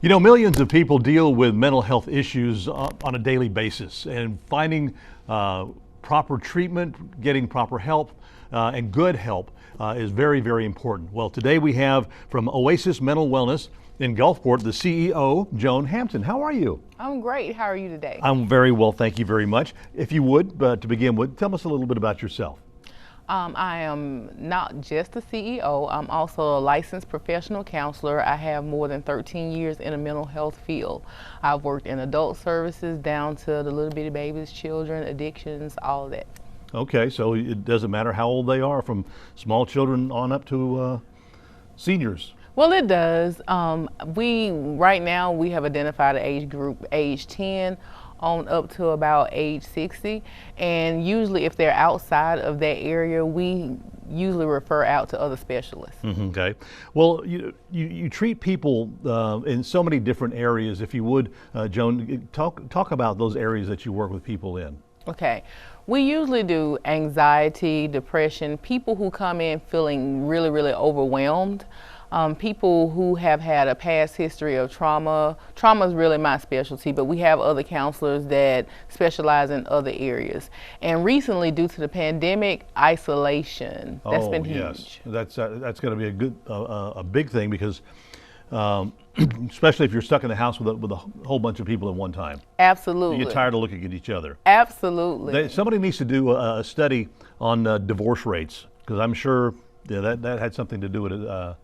You know, millions of people deal with mental health issues on a daily basis, and finding proper treatment, getting proper help, and good help is very, very important. Well, today we have from Oasis Mental Wellness in Gulfport, the CEO, Joan Hampton. How are you? I'm great. How are you today? I'm very well, thank you very much. If you would, to begin with, tell us a little bit about yourself. I am not just a CEO, I'm also a licensed professional counselor. I have more than 13 years in the mental health field. I've worked in adult services down to the little bitty babies, children, addictions, all of that. Okay, so it doesn't matter how old they are, from small children on up to seniors. Well, it does. Right now we have identified an age group, age 10 on up to about age 60, and usually if they're outside of that area, we usually refer out to other specialists. Okay. Well, you treat people in so many different areas. If you would, Joan, talk about those areas that you work with people in. Okay. We usually do anxiety, depression, people who come in feeling really, really overwhelmed. People who have had a past history of trauma. Trauma is really my specialty, but we have other counselors that specialize in other areas. And recently, due to the pandemic, isolation, that's been huge. Yes, that's going to be a big thing, because especially if you're stuck in the house with a whole bunch of people at one time. Absolutely. You get tired of looking at each other. Absolutely. Somebody needs to do a study on divorce rates, because I'm sure that had something to do with it.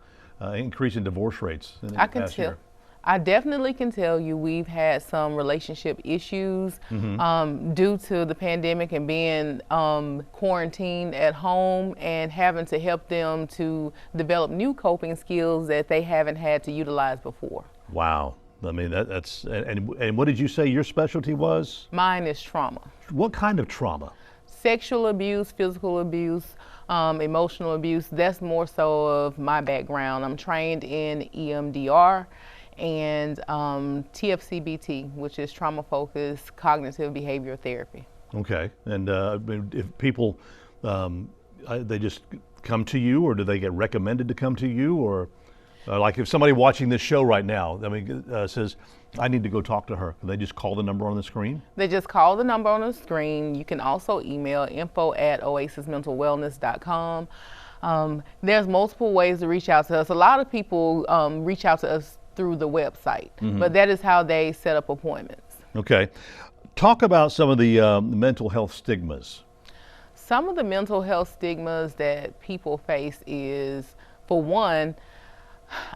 Increase in divorce rates in the past year. I definitely can tell you we've had some relationship issues due to the pandemic and being quarantined at home, and having to help them to develop new coping skills that they haven't had to utilize before. Wow. I mean, that's, and what did you say your specialty was? Mine is trauma. What kind of trauma? Sexual abuse, physical abuse, emotional abuse. That's more so of my background. I'm trained in EMDR and TFCBT, which is trauma-focused cognitive behavioral therapy. Okay, and if people, they just come to you, or do they get recommended to come to you, or like if somebody watching this show right now, I mean, says, I need to go talk to her, can they just call the number on the screen? They just call the number on the screen. You can also email info@oasismentalwellness.com. There's multiple ways to reach out to us. A lot of people reach out to us through the website, but that is how they set up appointments. Okay. Talk about some of the mental health stigmas. Some of the mental health stigmas that people face is, for one,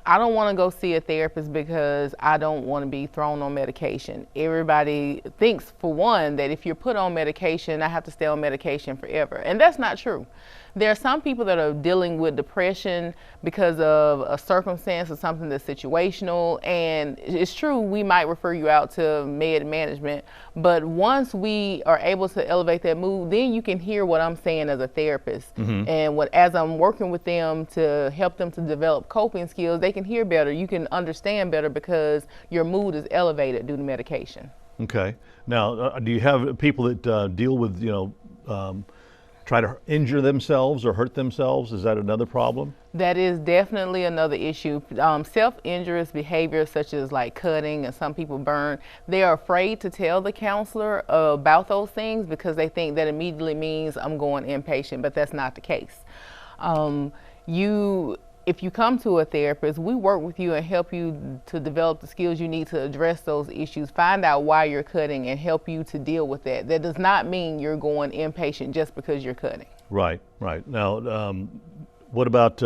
I don't want to go see a therapist because I don't want to be thrown on medication. Everybody thinks, for one, that if you're put on medication, I have to stay on medication forever. And that's not true. There are some people that are dealing with depression because of a circumstance or something that's situational. And it's true, we might refer you out to med management. But once we are able to elevate that mood, then you can hear what I'm saying as a therapist. And as I'm working with them to help them to develop coping skills, they can hear better. You can understand better because your mood is elevated due to medication. Okay. Now, do you have people that deal with, try to injure themselves or hurt themselves? Is that another problem? That is definitely another issue. Self-injurious behavior, such as like cutting, and some people burn, they are afraid to tell the counselor about those things because they think that immediately means I'm going inpatient, but that's not the case. If you come to a therapist, we work with you and help you to develop the skills you need to address those issues, find out why you're cutting, and help you to deal with that. That does not mean you're going inpatient just because you're cutting. Right, right. Now, what about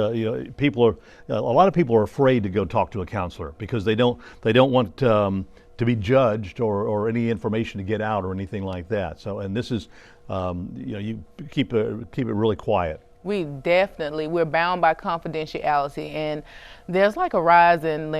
people a lot of people are afraid to go talk to a counselor because they don't want to be judged or any information to get out or anything like that. So, and this is you keep it really quiet. We're bound by confidentiality, and there's like a rise in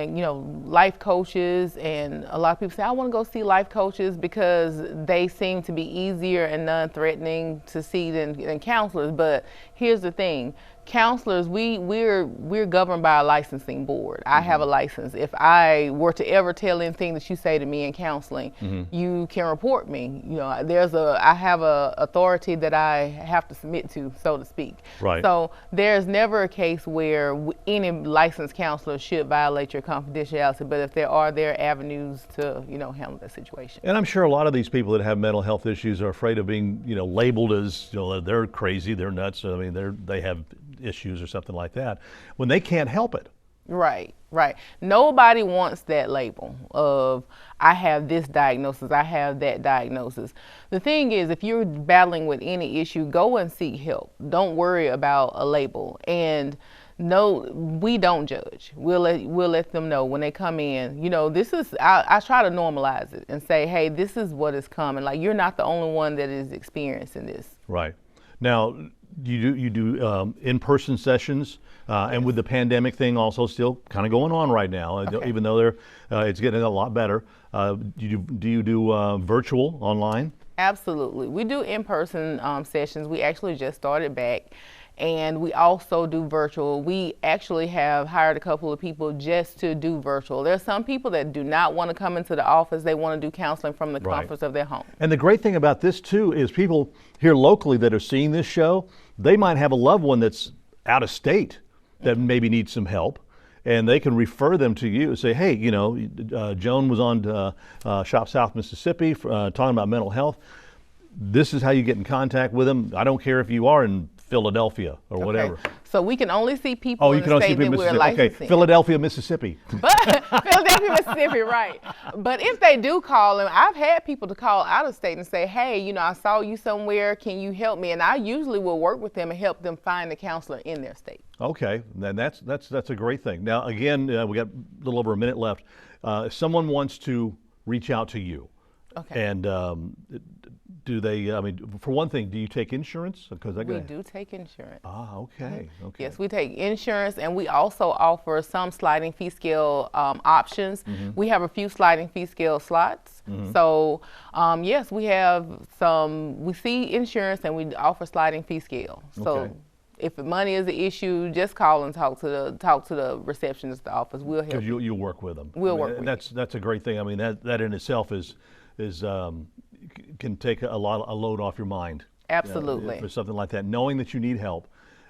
life coaches, and a lot of people say, I want to go see life coaches because they seem to be easier and non-threatening to see than counselors. But here's the thing, counselors, we're governed by a licensing board. I have a license. If I were to ever tell anything that you say to me in counseling, you can report me. You know, I have a authority that I have to submit to, so to speak. Right. So there's never a case where any licensed counselor should violate your confidentiality. But if there are avenues to, you know, handle that situation. And I'm sure a lot of these people that have mental health issues are afraid of being, you know, labeled as, you know, they're crazy, they're nuts. I mean, they have issues or something like that when they can't help it. Right, right. Nobody wants that label of I have this diagnosis, I have that diagnosis. The thing is, if you're battling with any issue, go and seek help. Don't worry about a label. And no, we don't judge. We'll let them know when they come in. You know, this is, I try to normalize it and say, hey, this is what is coming. Like, you're not the only one that is experiencing this. Right. Now, you do in-person sessions, and with the pandemic thing also still kind of going on right now, even though it's getting a lot better. Do you do virtual online? Absolutely. We do in-person sessions. We actually just started back. And we also do virtual. We actually have hired a couple of people just to do virtual. There's some people that do not want to come into the office. They want to do counseling from the comforts of their home. And the great thing about this too is people here locally that are seeing this show, they might have a loved one that's out of state that maybe needs some help. And they can refer them to you and say, hey, you know, Joan was on Shop South Mississippi talking about mental health. This is how you get in contact with them. I don't care if you are in Philadelphia or whatever. So we can only see people in the state that we're licensing. Okay, Philadelphia, Mississippi. But Philadelphia, Mississippi, right. But if they do call, and I've had people to call out of state and say, hey, you know, I saw you somewhere, can you help me? And I usually will work with them and help them find a counselor in their state. Okay, then that's a great thing. Now, again, we got a little over a minute left. If someone wants to reach out to you, and do they, I mean, for one thing, do you take insurance? Because we do take insurance. Ah, okay, okay. Yes, we take insurance, and we also offer some sliding fee scale options. We have a few sliding fee scale slots. So, yes, we have some, we see insurance and we offer sliding fee scale. So if money is the issue, just call and talk to the receptionist at the office. We'll help. Because you'll work with them. We'll work with them. That's a great thing. I mean, that in itself is can take a load off your mind. Absolutely. For something like that, knowing that you need help,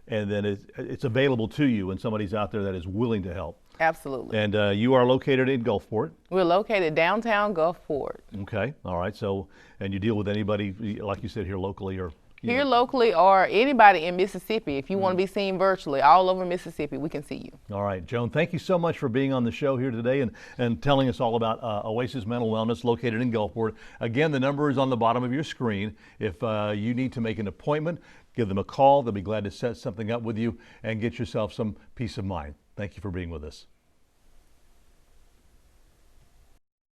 and then it's available to you, and somebody's out there that is willing to help. Absolutely. And you are located in Gulfport. We're located downtown Gulfport. Okay. All right. So, and you deal with anybody, like you said, here locally or here locally, or anybody in Mississippi. If you want to be seen virtually, all over Mississippi, we can see you. All right, Joan, thank you so much for being on the show here today and telling us all about Oasis Mental Wellness located in Gulfport. Again, the number is on the bottom of your screen. If you need to make an appointment, give them a call. They'll be glad to set something up with you and get yourself some peace of mind. Thank you for being with us.